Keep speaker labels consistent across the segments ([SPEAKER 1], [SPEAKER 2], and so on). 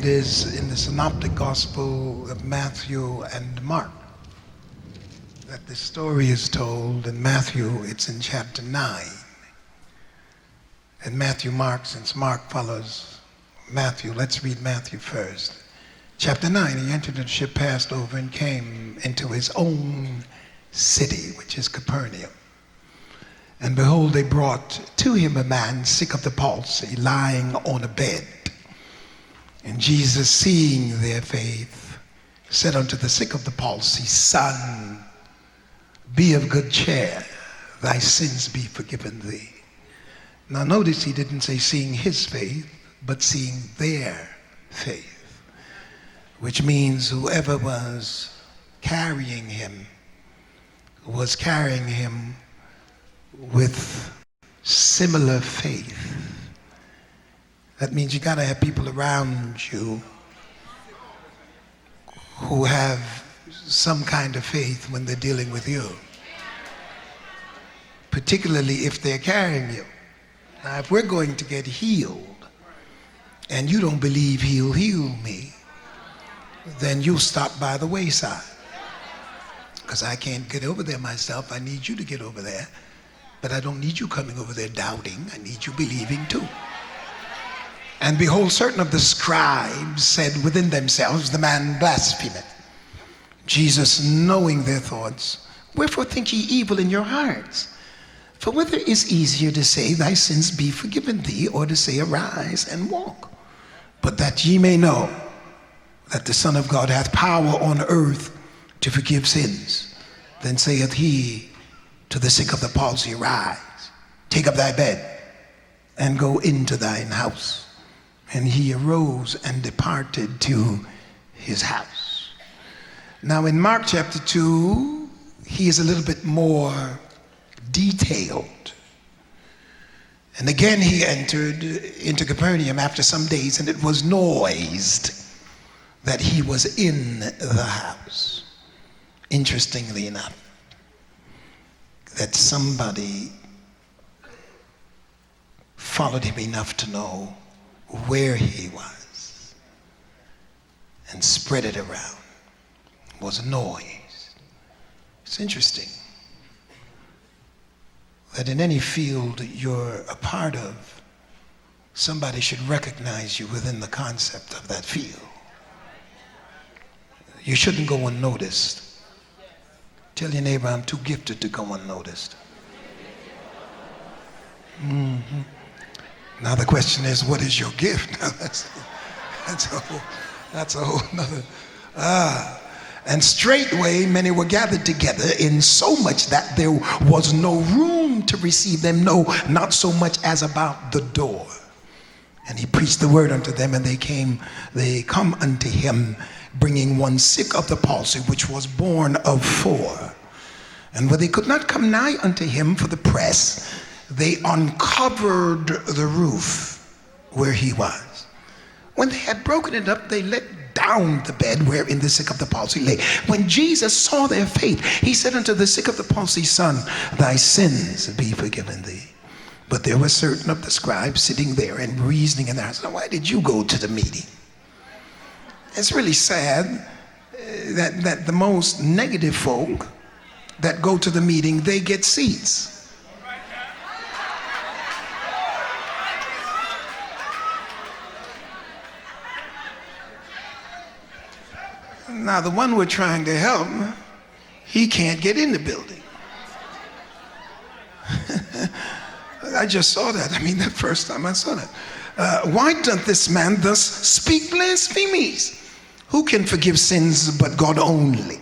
[SPEAKER 1] It is in the Synoptic Gospel of Matthew and Mark that the story is told. In Matthew, it's in chapter 9. And Mark, since Mark follows Matthew, let's read Matthew first. Chapter 9, he entered the ship, passed over, and came into his own city, which is Capernaum. And behold, they brought to him a man sick of the palsy, lying on a bed. And Jesus, seeing their faith, said unto the sick of the palsy, Son, be of good cheer, thy sins be forgiven thee. Now notice he didn't say seeing his faith, but seeing their faith, which means whoever was carrying him was carrying him with similar faith. That means you got to have people around you who have some kind of faith when they're dealing with you, particularly if they're carrying you. Now, if we're going to get healed and you don't believe he'll heal me, then you'll stop by the wayside, because I can't get over there myself. I need you to get over there, but I don't need you coming over there doubting. I need you believing too. And behold, certain of the scribes said within themselves, the man blasphemeth. Jesus, knowing their thoughts, wherefore think ye evil in your hearts? For whether it is easier to say, thy sins be forgiven thee, or to say, arise and walk? But that ye may know that the Son of God hath power on earth to forgive sins. Then saith he to the sick of the palsy, Arise, take up thy bed, and go into thine house. And he arose and departed to his house. Now in Mark chapter 2, he is a little bit more detailed. And again he entered into Capernaum after some days, and it was noised that he was in the house. Interestingly enough, that somebody followed him enough to know where he was and spread it around. It was noise. It's interesting that in any field you're a part of, somebody should recognize you within the concept of that field. You shouldn't go unnoticed. Tell your neighbor, I'm too gifted to go unnoticed. Mm-hmm. Now the question is, what is your gift? That's a whole nother. And straightway many were gathered together, in so much that there was no room to receive them, no, not so much as about the door. And he preached the word unto them, and they come unto him, bringing one sick of the palsy, which was born of 4. And when they could not come nigh unto him for the press, they uncovered the roof where he was. When they had broken it up, they let down the bed wherein the sick of the palsy lay. When Jesus saw their faith, he said unto the sick of the palsy, Son, thy sins be forgiven thee. But there were certain of the scribes sitting there and reasoning in their hearts, why did you go to the meeting? It's really sad that the most negative folk that go to the meeting, they get seats. Now the one we're trying to help, he can't get in the building. I just saw that. I mean, the first time I saw that. Why doth this man thus speak blasphemies? Who can forgive sins but God only?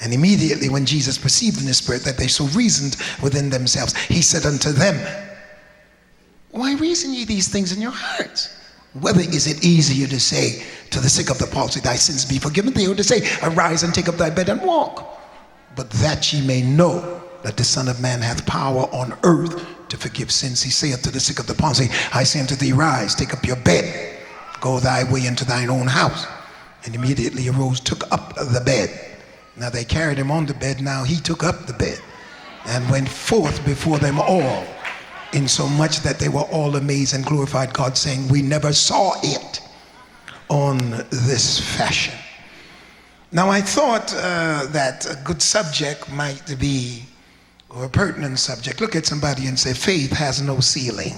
[SPEAKER 1] And immediately when Jesus perceived in his spirit that they so reasoned within themselves, he said unto them, Why reason ye these things in your hearts? Whether is it easier to say to the sick of the palsy, thy sins be forgiven thee, or to say, arise and take up thy bed and walk? But that ye may know that the Son of Man hath power on earth to forgive sins, he saith to the sick of the palsy, I say unto thee, rise, take up your bed, go thy way into thine own house. And immediately arose, took up the bed. Now they carried him on the bed, now he took up the bed and went forth before them all, insomuch that they were all amazed and glorified God, saying, we never saw it on this fashion. Now I thought that a good subject might be, or a pertinent subject, look at somebody and say, faith has no ceiling.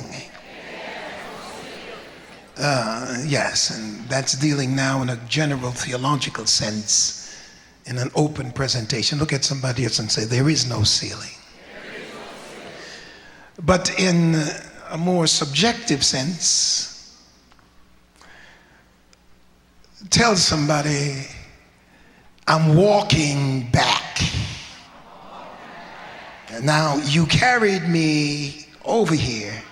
[SPEAKER 1] Yes, and that's dealing now in a general theological sense, in an open presentation. Look at somebody else and say, there is no ceiling. But in a more subjective sense, tell somebody, I'm walking back. Now, you carried me over here,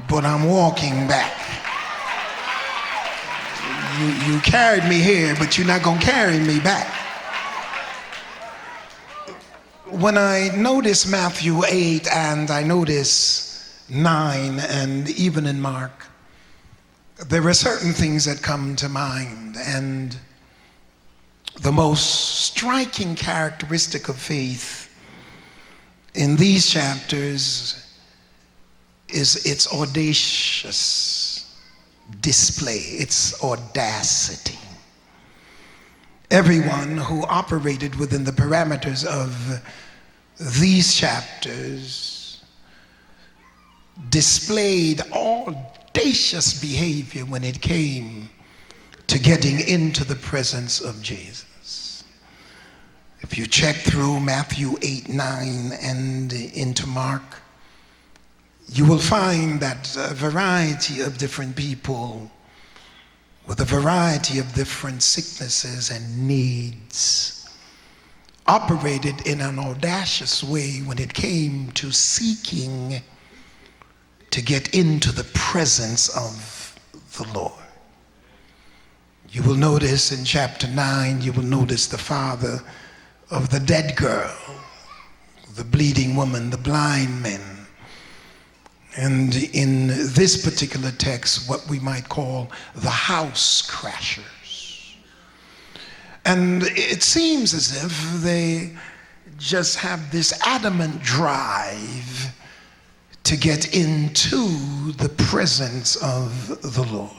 [SPEAKER 1] but I'm walking back. You carried me here, but you're not going to carry me back. When I notice Matthew 8 and I notice 9 and even in Mark, there are certain things that come to mind, and the most striking characteristic of faith in these chapters is its audacious display, its audacity. Everyone who operated within the parameters of these chapters displayed audacious behavior when it came to getting into the presence of Jesus. If you check through Matthew 8, 9, and into Mark, you will find that a variety of different people with a variety of different sicknesses and needs operated in an audacious way when it came to seeking to get into the presence of the Lord. You will notice in chapter 9, you will notice the father of the dead girl, the bleeding woman, the blind men. And in this particular text, what we might call the house crashers. And it seems as if they just have this adamant drive to get into the presence of the Lord.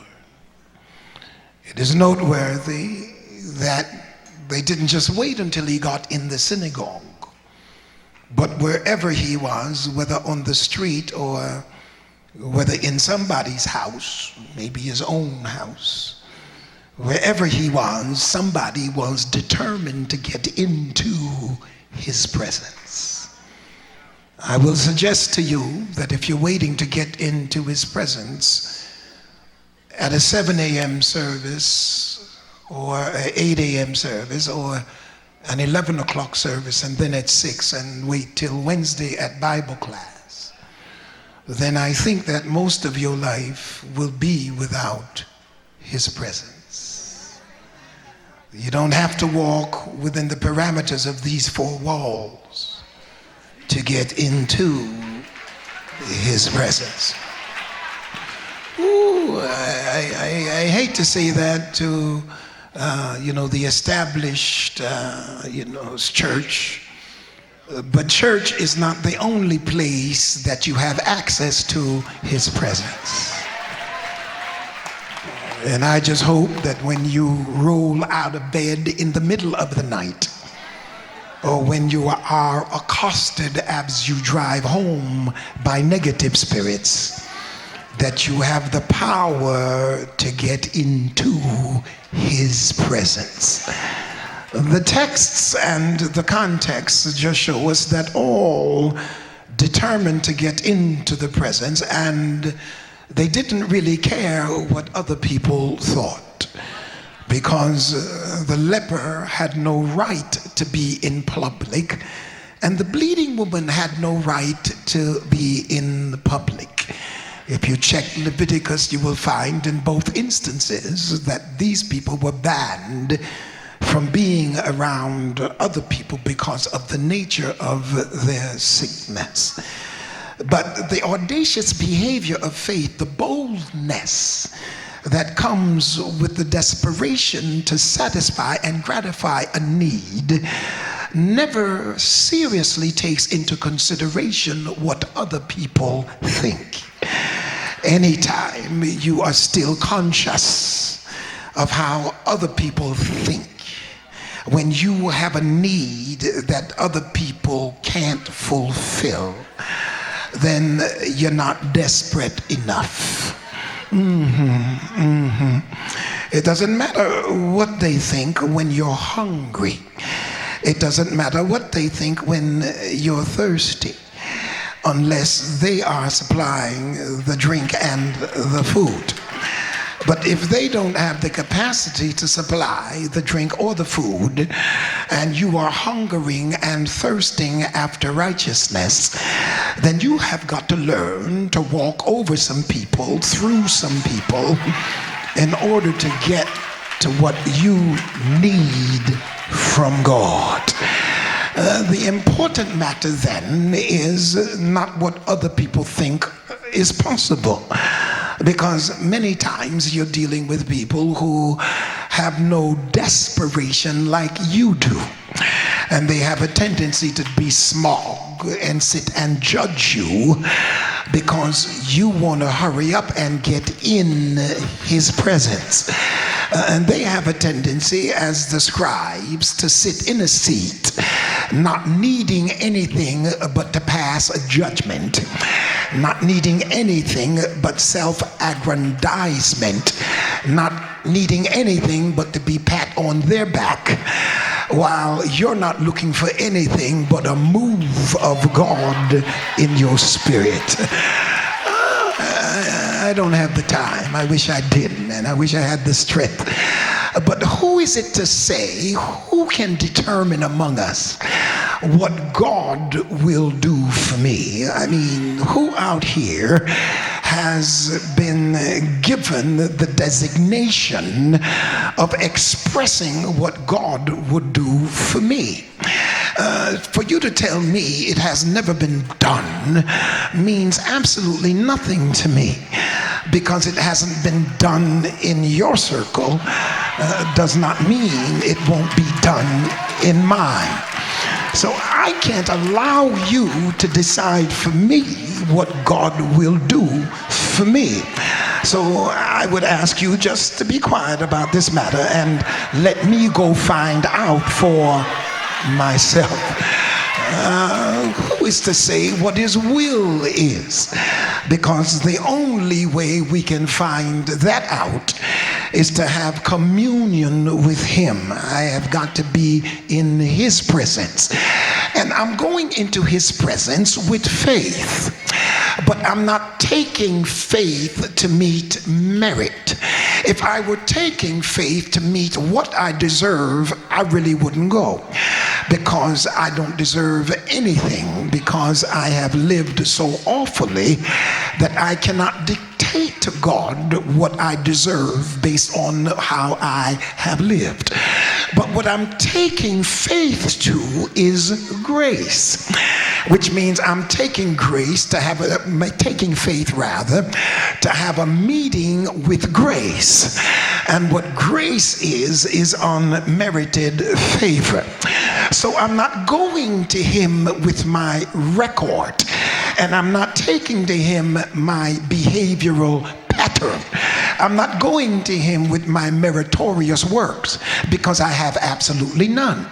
[SPEAKER 1] It is noteworthy that they didn't just wait until he got in the synagogue, but wherever he was, whether on the street or whether in somebody's house, maybe his own house, wherever he was, somebody was determined to get into his presence. I will suggest to you that if you're waiting to get into his presence at a 7 a.m. service or an 8 a.m. service or an 11 o'clock service and then at 6 and wait till Wednesday at Bible class, then I think that most of your life will be without his presence. You don't have to walk within the parameters of these four walls to get into his presence. Ooh, I hate to say that to the established church, but church is not the only place that you have access to his presence. And I just hope that when you roll out of bed in the middle of the night, or when you are accosted as you drive home by negative spirits, that you have the power to get into his presence. The texts and the context just show us that all determined to get into the presence, and they didn't really care what other people thought, because the leper had no right to be in public, and the bleeding woman had no right to be in the public. If you check Leviticus, you will find in both instances that these people were banned from being around other people because of the nature of their sickness. But the audacious behavior of faith, the boldness that comes with the desperation to satisfy and gratify a need, never seriously takes into consideration what other people think. Anytime you are still conscious of how other people think, when you have a need that other people can't fulfill, then you're not desperate enough. It doesn't matter what they think when you're hungry. It doesn't matter what they think when you're thirsty, unless they are supplying the drink and the food. But if they don't have the capacity to supply the drink or the food, and you are hungering and thirsting after righteousness, then you have got to learn to walk over some people, through some people, in order to get to what you need from God. The important matter then is not what other people think is possible, because many times you're dealing with people who have no desperation like you do, and they have a tendency to be smug and sit and judge you because you want to hurry up and get in his presence. And they have a tendency, as the scribes, to sit in a seat, not needing anything but to pass a judgment, not needing anything but self-aggrandizement, not needing anything but to be pat on their back, while you're not looking for anything but a move of God in your spirit. I don't have the time. I wish I didn't, and I wish I had the strength. But who is it to say, who can determine among us what God will do for me? I mean, who out here has been given the designation of expressing what God would do for me? For you to tell me it has never been done means absolutely nothing to me, because it hasn't been done in your circle does not mean it won't be done in mine. So I can't allow you to decide for me what God will do for me. So I would ask you just to be quiet about this matter and let me go find out for myself. Who is to say what his will is? Because the only way we can find that out is to have communion with him. I have got to be in his presence. And I'm going into his presence with faith. But I'm not taking faith to meet merit. If I were taking faith to meet what I deserve, I really wouldn't go, because I don't deserve anything, because I have lived so awfully that I cannot dictate to God what I deserve based on how I have lived. But what I'm taking faith to is grace, which means I'm taking grace to have taking faith rather, to have a meeting with grace. And what grace is unmerited favor. So I'm not going to him with my record, and I'm not taking to him my behavioral pattern. I'm not going to him with my meritorious works, because I have absolutely none.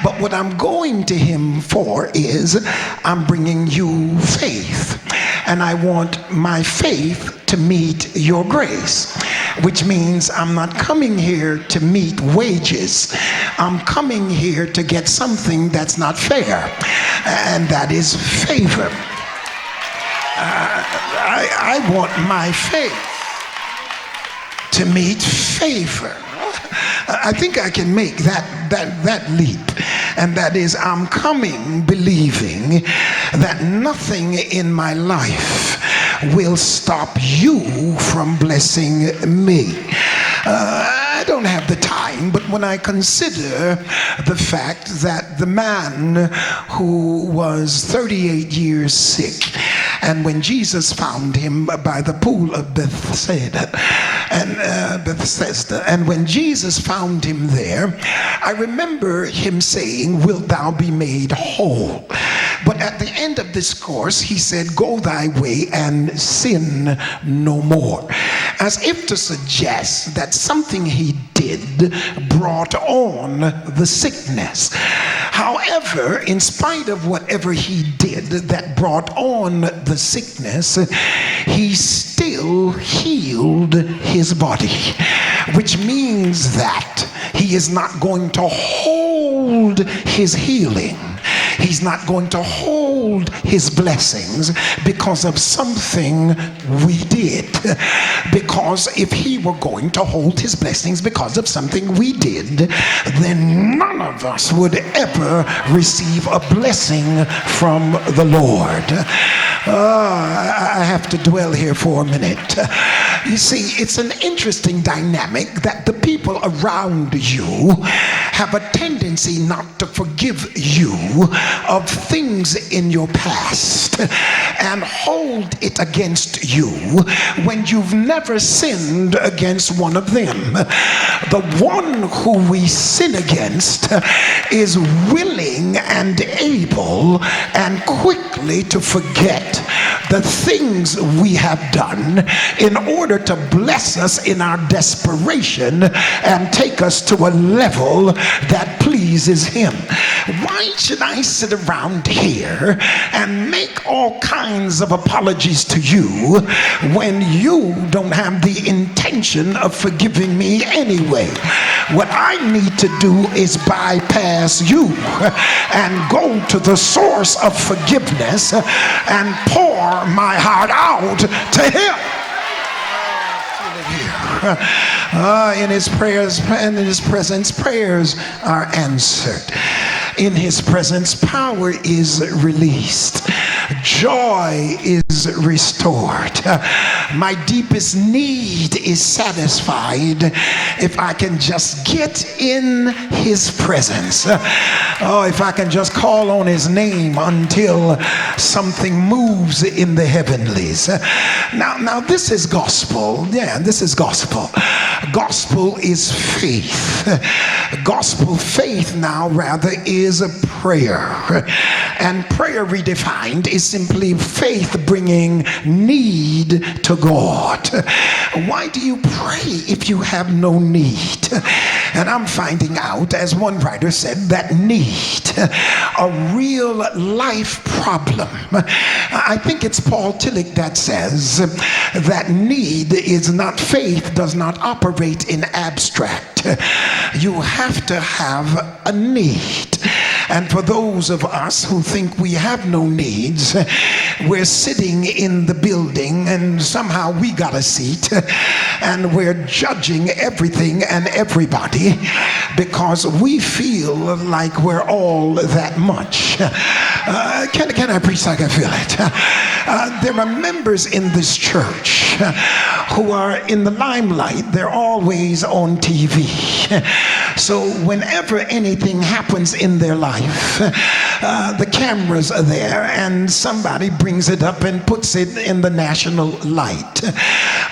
[SPEAKER 1] But what I'm going to him for is, I'm bringing you faith, and I want my faith to meet your grace, which means I'm not coming here to meet wages. I'm coming here to get something that's not fair, and that is favor. I want my faith to meet favor. I think I can make that leap, and that is, I'm coming believing that nothing in my life will stop you from blessing me. I don't have the time, but when I consider the fact that the man who was 38 years sick, and when Jesus found him by the pool of Bethesda, and when Jesus found him there, I remember him saying, "Wilt thou be made whole?" But at the end of this course, he said, go thy way and sin no more. As if to suggest that something he did brought on the sickness. However, in spite of whatever he did that brought on the sickness, he still healed his body, which means that he is not going to hold his healing. He's not going to hold his blessings because of something we did. Because if he were going to hold his blessings because of something we did, then none of us would ever receive a blessing from the Lord. I have to dwell here for a minute. You see, it's an interesting dynamic that the people around you have a tendency not to forgive you of things in your past and hold it against you when you've never sinned against one of them. The one who we sin against is willing and able and quickly to forget the things we have done in order to bless us in our desperation and take us to a level that pleases him. Why should I sit around here and make all kinds of apologies to you when you don't have the intention of forgiving me anyway? What I need to do is bypass you and go to the source of forgiveness and pour my heart out to him. In his prayers and in his presence, prayers are answered. In his presence, power is released. Joy is restored. My deepest need is satisfied if I can just get in his presence. If I can just call on his name until something moves in the heavenlies. Now this is gospel. Yeah, this is gospel. Gospel is faith. Gospel faith now rather is a prayer. And prayer redefined is simply faith bringing need to God. Why do you pray if you have no need? And I'm finding out, as one writer said, that need, a real life problem. I think it's Paul Tillich that says that need is not faith, does not operate in abstract. You have to have a need. And for those of us who think we have no needs, we're sitting in the building and somehow we got a seat and we're judging everything and everybody because we feel like we're all that much. Can I preach like I feel it? There are members in this church who are in the limelight. They're always on TV. So whenever anything happens in their life, the cameras are there and somebody brings it up and puts it in the national light.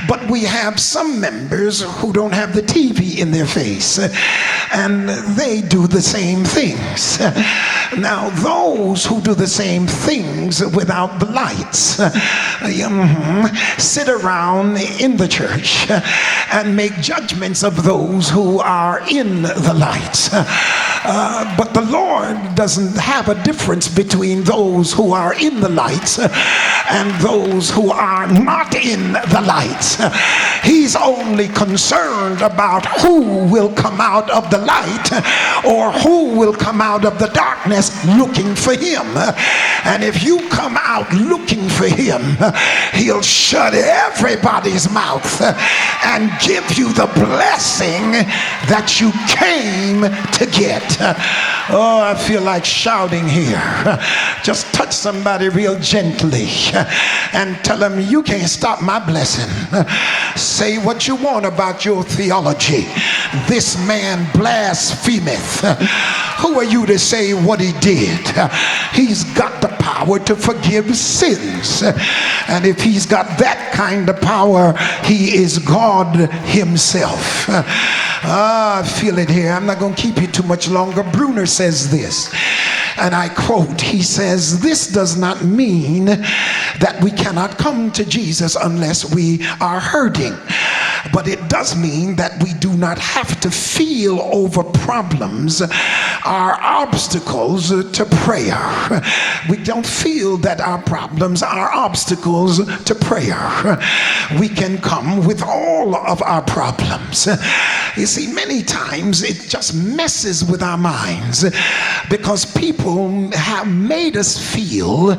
[SPEAKER 1] But we have some members who don't have the TV in their face and they do the same things. Now those who do the same things without the lights sit around in the church and make judgments of those who are in the lights. But the Lord doesn't have a difference between those who are in the lights and those who are not in the lights. He's only concerned about who will come out of the light or who will come out of the darkness looking for him. And if you come out looking for him, he'll shut everybody's mouth and give you the blessing that you came to get. Oh, I feel like shouting here. Just touch somebody real gently and tell them, you can't stop my blessing. Say what you want about your theology. This man blasphemeth. Who are you to say what he did? He's got the power to forgive sins. And if he's got that kind of power, he is God himself. I feel it here. I'm not going to keep you too much longer. Bruner says this. And I quote, he says, "This does not mean that we cannot come to Jesus unless we are hurting. But it does mean that we do not have to feel over problems our obstacles to prayer." We don't feel that our problems are obstacles to prayer. We can come with all of our problems. You see, many times it just messes with our minds because people have made us feel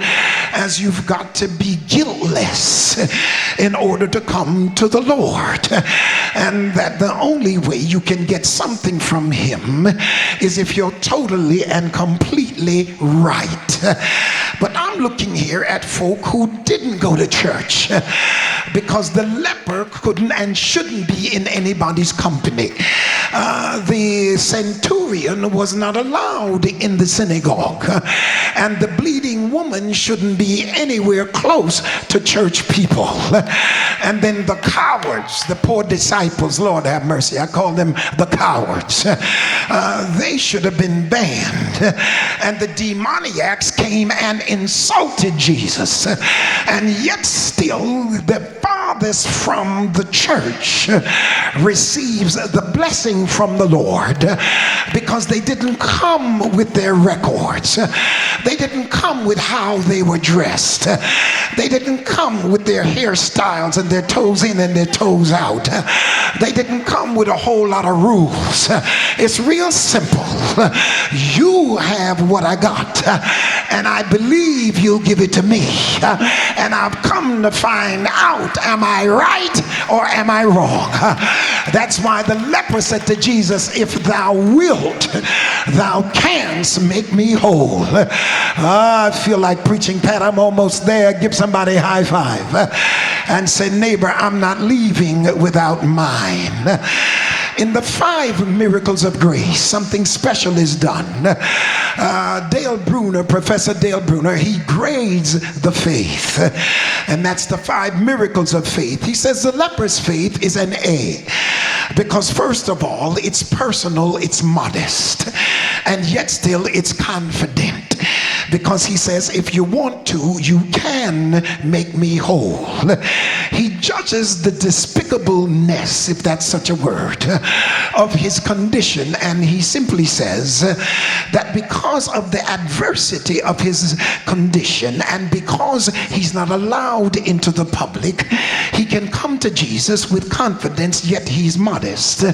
[SPEAKER 1] as you've got to be guiltless in order to come to the Lord, and that the only way you can get something from him is if you're totally and completely right. But I'm looking here at folk who didn't go to church because the leper couldn't and shouldn't be in anybody's company. The centurion was not allowed in the synagogue, and the bleeding woman shouldn't be anywhere close to church people. And then the cowards, the poor disciples, Lord have mercy, I call them the cowards, they should have been banned. And the demoniacs came and insulted Jesus, and yet still the farthest from the church receives the blessing from the Lord because they didn't come with their records. They didn't come with how they were dressed. They didn't come with their hairstyles and their toes in and their toes out. They didn't come with a whole lot of rules. It's real simple. You have what I got, and I believe you'll give it to me. And I've come to find out, am I right or am I wrong? That's why the leper said to Jesus, "If thou wilt, thou canst make me whole." I feel like preaching, Pat. I'm almost there. Give somebody a high five and say, "Neighbor, I'm not leaving without mine." In the 5 miracles of grace, something special is done. Dale Bruner, Professor Dale Bruner, he grades the faith, and that's the 5 miracles of faith. He says the leper's faith is an A because, first of all, it's personal, it's modest, and yet still it's confident. Because he says, if you want to, you can make me whole. He judges the despicableness, if that's such a word, of his condition, and he simply says that because of the adversity of his condition and because he's not allowed into the public, he can come to Jesus with confidence, yet he's modest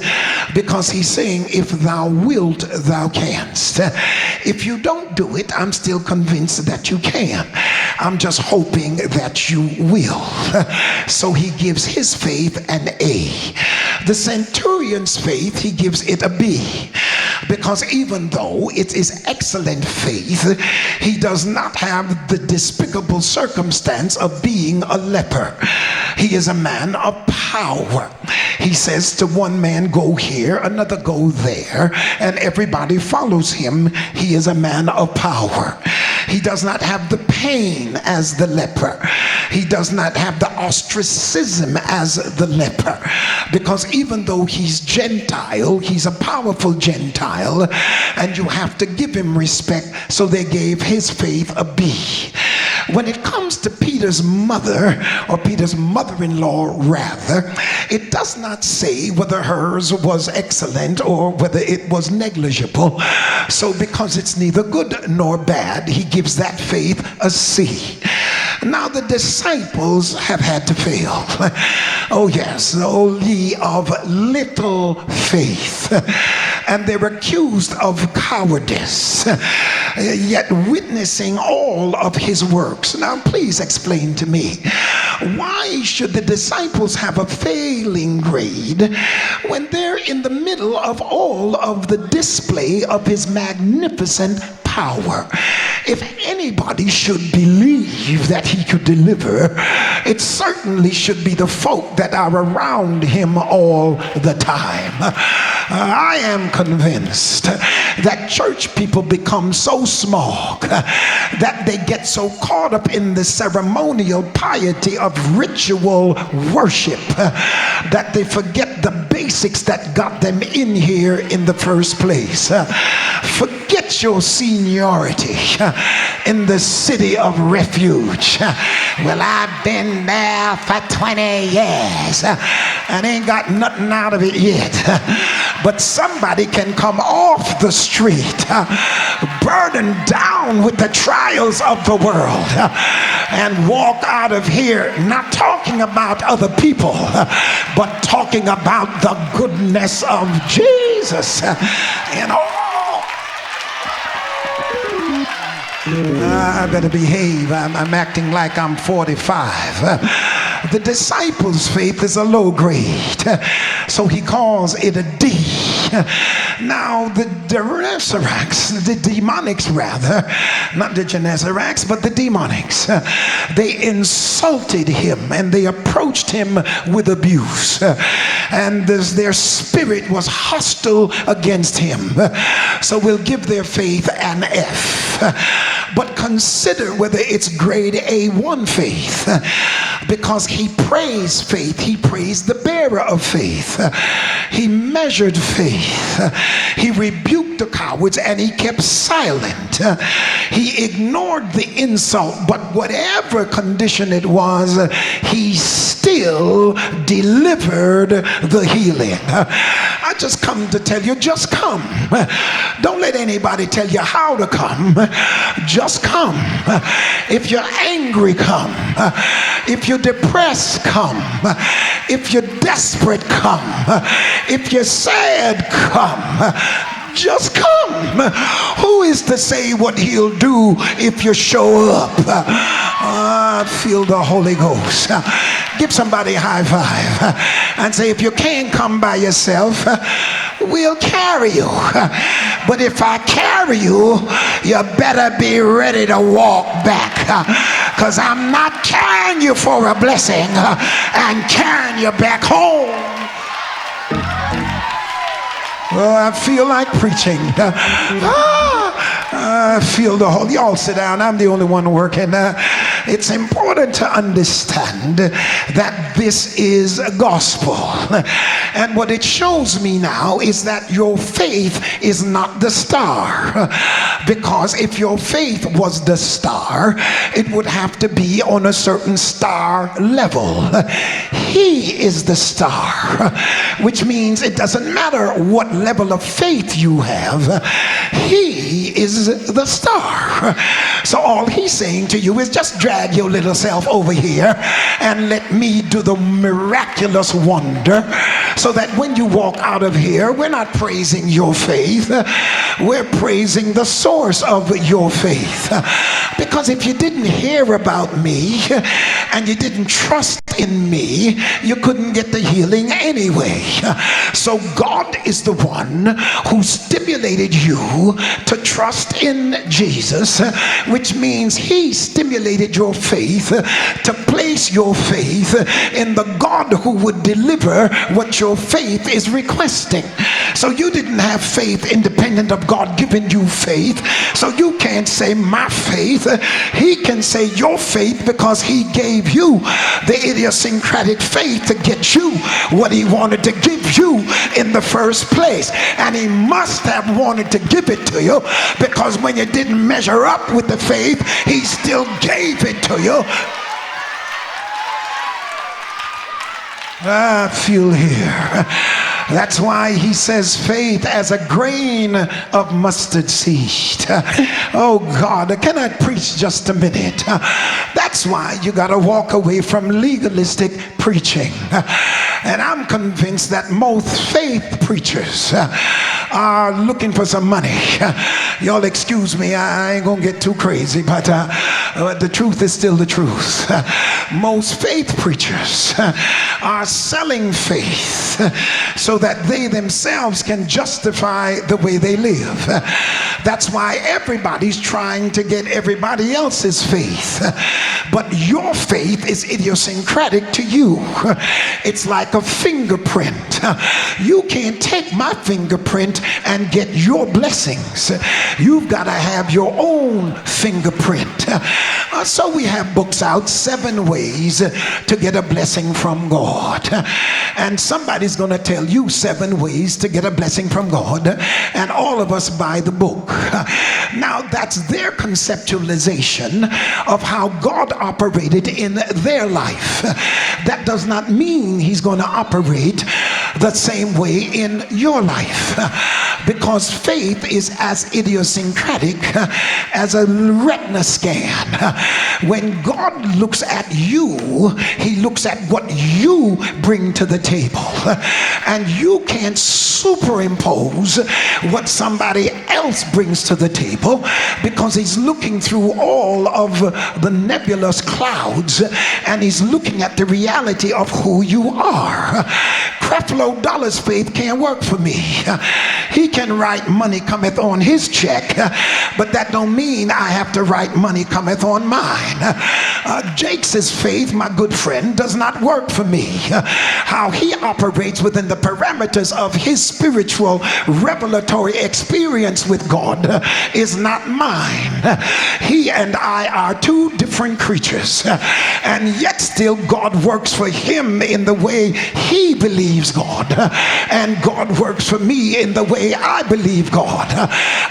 [SPEAKER 1] because he's saying, "If thou wilt, thou canst." If you don't do it, I'm still convinced that you can. I'm just hoping that you will. So he gives his faith an A. The centurion's faith, he gives it a B, because even though it is excellent faith, he does not have the despicable circumstance of being a leper. He is a man of power. He says to one man, "Go here," another, "Go there," and everybody follows him. He is a man of power. He does not have the pain as the leper. He does not have the ostracism as the leper, because even though he's Gentile, he's a powerful Gentile, and you have to give him respect. So they gave his faith a B. When it comes to Peter's mother, or Peter's mother-in-law rather, it does not say whether hers was excellent or whether it was negligible. So because it's neither good nor bad, he gives that faith a C. Now the disciples have had to fail. Oh yes, oh ye of little faith. And they're accused of cowardice, yet witnessing all of his works. Now please explain to me, why should the disciples have a failing grade when they're in the middle of all of the display of his magnificent power? If any anybody should believe that he could deliver, it certainly should be the folk that are around him all the time. I am convinced that church people become so small that they get so caught up in the ceremonial piety of ritual worship that they forget the basics that got them in here in the first place. Forget your seniority in the city of Refuge. Well, I've been there for 20 years and ain't got nothing out of it yet. But somebody can come off the street burdened down with the trials of the world and walk out of here not talking about other people but talking about the goodness of Jesus. And I better behave. I'm acting like I'm 45. The disciples' faith is a low grade, so he calls it a D. Now the demonics rather, not the Genezaracs, but the demonics, they insulted him and they approached him with abuse, and their spirit was hostile against him. So we'll give their faith an F. But consider whether it's grade A1 faith, because he praised faith. He praised the bearer of faith. He measured faith. He rebuked the cowards and he kept silent. He ignored the insult, but whatever condition it was, he still delivered the healing. I just come to tell you, just come. Don't let anybody tell you how to come. Just come. If you're angry, come. If you're depressed, come. If you're desperate, come. If you're sad, come. Just come. Who is to say what he'll do if you show up? I feel the Holy Ghost. Give somebody a high five and say, if you can't come by yourself, we'll carry you. But if I carry you, you better be ready to walk back, because I'm not carrying you for a blessing and carrying you back home. Oh, I feel like preaching. I feel the whole. Y'all sit down. I'm the only one working. It's important to understand that this is a gospel. And what it shows me now is that your faith is not the star. Because if your faith was the star, it would have to be on a certain star level. He is the star, which means it doesn't matter what level of faith you have. He is the star. So all he's saying to you is just drag your little self over here and let me do the miraculous wonder, so that when you walk out of here, we're not praising your faith, we're praising the source of your faith. Because if you didn't hear about me and you didn't trust in me, you couldn't get the healing anyway. So God is the one who stimulated you to trust in Jesus, which means he stimulated your faith to place your faith in the God who would deliver what your faith is requesting. So you didn't have faith independent of God giving you faith, so you can't say my faith. He can say your faith, because he gave you the idiosyncratic faith to get you what he wanted to give you in the first place. And he must have wanted to give it to you, because when you didn't measure up with the faith, he still gave it to you. I feel here. That's why he says faith as a grain of mustard seed. Oh God, can I preach just a minute? That's That's why you got to walk away from legalistic preaching. And I'm convinced that most faith preachers are looking for some money. Y'all excuse me, I ain't gonna get too crazy, but the truth is still the truth. Most faith preachers are selling faith so that they themselves can justify the way they live. That's why everybody's trying to get everybody else's faith. But your faith is idiosyncratic to you. It's like a fingerprint. You can't take my fingerprint and get your blessings. You've got to have your own fingerprint. So we have books out, 7 ways to get a blessing from God. And somebody's going to tell you 7 ways to get a blessing from God, and all of us buy the book. Now that's their conceptualization of how God operated in their life. That does not mean he's going to operate the same way in your life, because faith is as idiosyncratic as a retina scan. When God looks at you, he looks at what you bring to the table, and you can't superimpose what somebody else brings to the table, because he's looking through all of the nebulous clouds and he's looking at the reality of who you are. Creflo Dollar's faith can't work for me. He can write money cometh on his check, but that don't mean I have to write money cometh on mine. Jake's faith, my good friend, does not work for me. How he operates within the parameters of his spiritual revelatory experience with God is not mine. He and I are 2 different creatures, and yet still God works for him in the way he believes God, and God works for me in the way I believe God.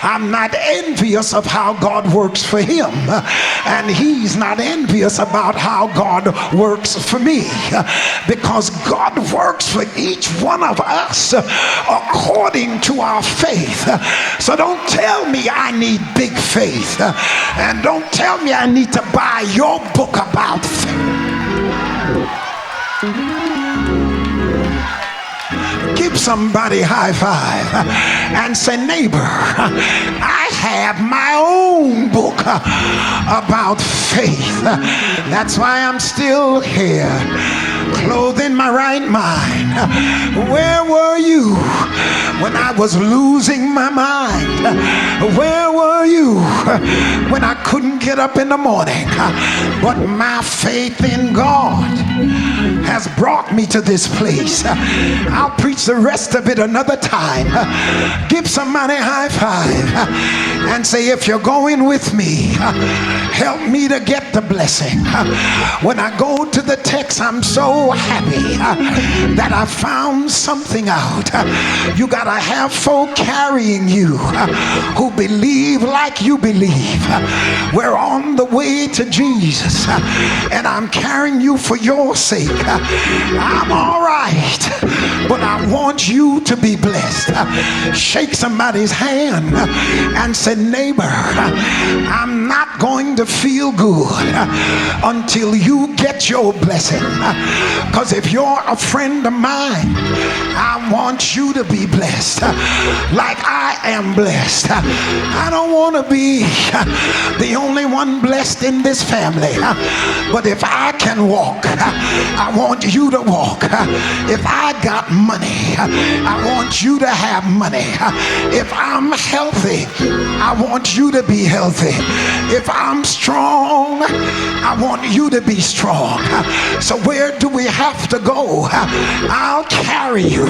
[SPEAKER 1] I'm not envious of how God works for him, and he's not envious about how God works for me, because God works for each one of us according to our faith. So don't tell me I need big faith, and don't tell me I need to buy your book about faith. Give somebody a high five and say, neighbor, I have my own book about faith. That's why I'm still here, clothed in my right mind. Where were you when I was losing my mind? Where were you when I couldn't get up in the morning? But my faith in God has brought me to this place. I'll preach the rest of it another time. Give somebody a high five and say, if you're going with me, help me to get the blessing. When I go to the text, I'm so happy that I found something out. You gotta have folk carrying you who believe like you believe. We're on the way to Jesus, and I'm carrying you for your sake. I'm all right, but I want you to be blessed. Shake somebody's hand and say, neighbor, I'm not going to feel good until you get your blessing, because if you're a friend of mine, I want you to be blessed like I am blessed. I don't want to be the only one blessed in this family, but if I can walk, I want you to walk. If I got money, I want you to have money. If I'm healthy, I want you to be healthy. If I'm strong, I want you to be strong. So where do we have to go? I'll carry you.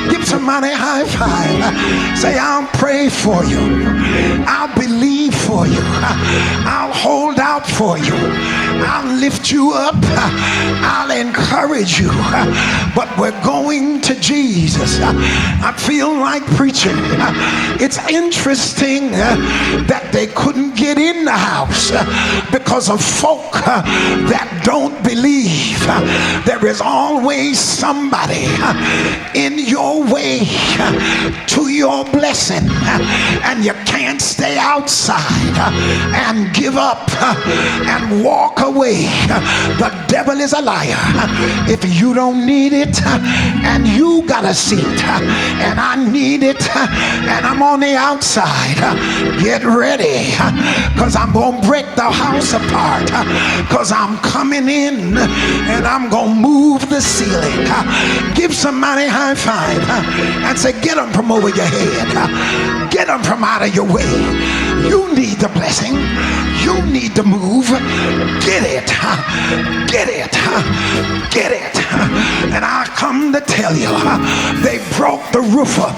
[SPEAKER 1] Give somebody a high five. Say, I'll pray for you. I'll believe for you. I'll hold out for you. I'll lift you up. I'll encourage you. But we're going to Jesus. I feel like preaching. It's interesting that they couldn't get in in the house because of folk that don't believe. There is always somebody in your way to your blessing, and you can't stay outside and give up and walk away. The devil is a liar. If you don't need it and you got a seat and I need it and I'm on the outside, get ready, because I'm going to break the house apart, because I'm coming in and I'm going to move the ceiling. Give somebody a high five and say, get them from over your head. Get them from out of your way. You need the blessing. You need to move. Get it. Get it. Get it. And I come to tell you, they broke the roof up,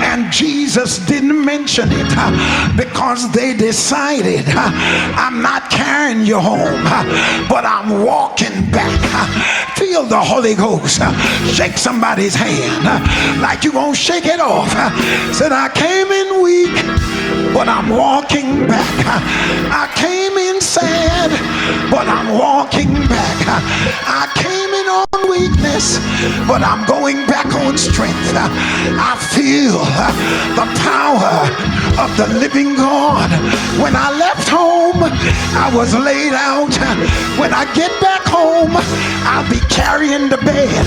[SPEAKER 1] and Jesus didn't mention it because they decided, I'm not carrying you home, but I'm walking back. Feel the Holy Ghost. Shake somebody's hand like you won't shake it off. Said, I came in weak, but I'm walking back. I came in sad, but I'm walking back. I came in on weakness, but I'm going back on strength. I feel the power of the living God. When I left home, I was laid out. When I get back home, I'll be carrying the bed.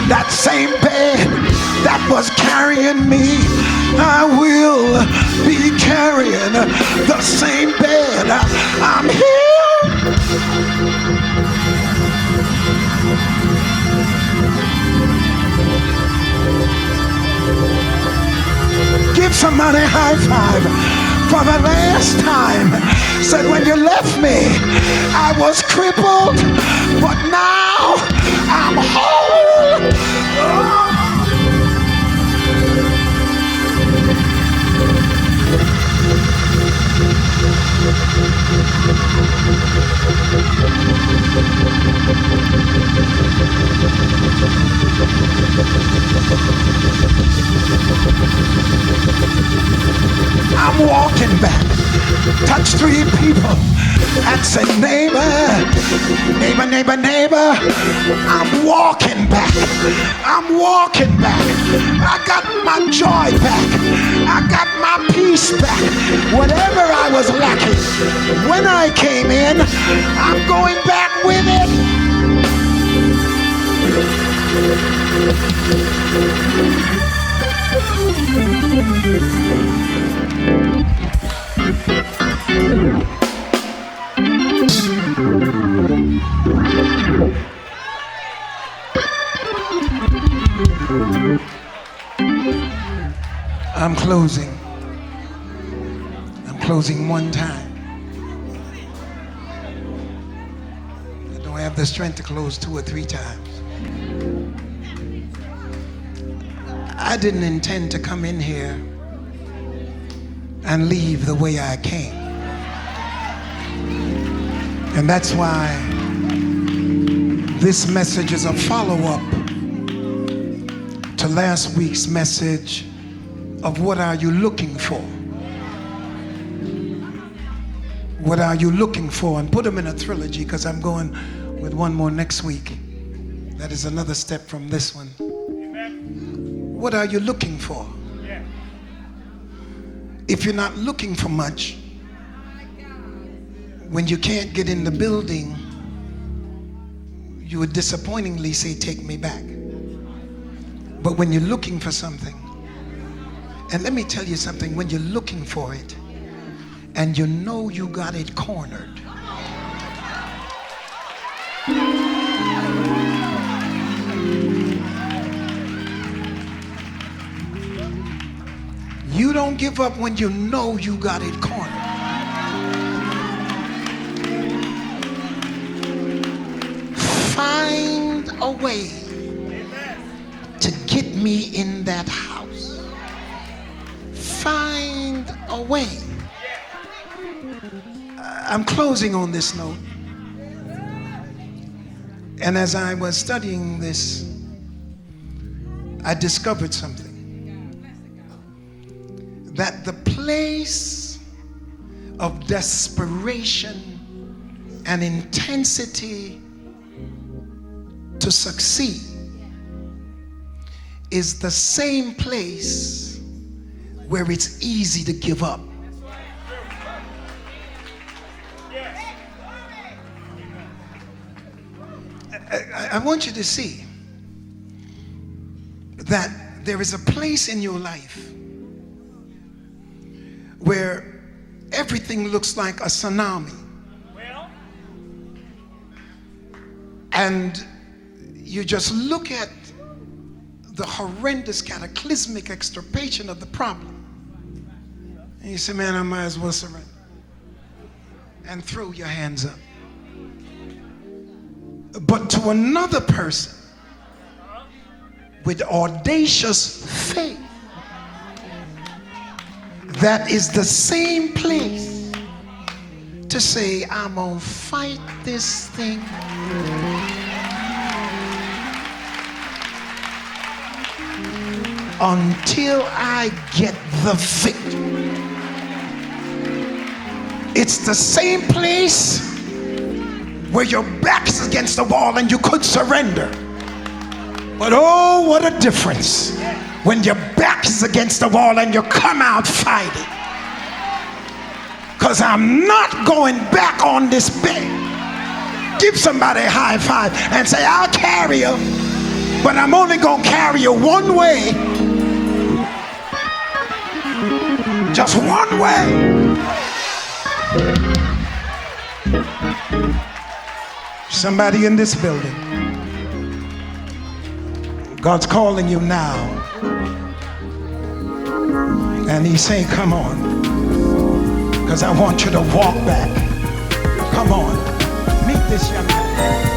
[SPEAKER 1] That same bed that was carrying me, I will be carrying the same bed. I'm here. Give somebody a high five for the last time. Said, when you left me, I was crippled, but now I'm whole. Oh. I'm walking back. Touch 3 people and say, neighbor, neighbor, neighbor, neighbor, I'm walking back. I'm walking back. I got my joy back. I got my peace back. Whatever I was lacking when I came in, I'm going back with it. I'm closing. I'm closing one time. I don't have the strength to close 2 or 3 times. I didn't intend to come in here and leave the way I came. And that's why this message is a follow-up to last week's message of what are you looking for? What are you looking for? And put them in a trilogy, because I'm going with one more next week. That is another step from this one. What are you looking for? If you're not looking for much, when you can't get in the building, you would disappointingly say, take me back. But when you're looking for something, and let me tell you something, when you're looking for it and you know you got it cornered, you don't give up when you know you got it cornered. Find a way to get me in that house. Find a way. I'm closing on this note. And as I was studying this, I discovered something. That the place of desperation and intensity to succeed is the same place where it's easy to give up. I want you to see that there is a place in your life where everything looks like a tsunami. And you just look at the horrendous cataclysmic extirpation of the problem. And you say, man, I might as well surrender. And throw your hands up. But to another person with audacious faith, that is the same place to say, I'm gonna fight this thing until I get the victory. It's the same place where your back is against the wall and you could surrender. But oh, what a difference when your back is against the wall and you come out fighting. Because I'm not going back on this bed. Give somebody a high five and say, I'll carry you, but I'm only going to carry you one way. Just one way. Somebody in this building, God's calling you now. And he's saying, come on. Because I want you to walk back. Come on. Meet this young man.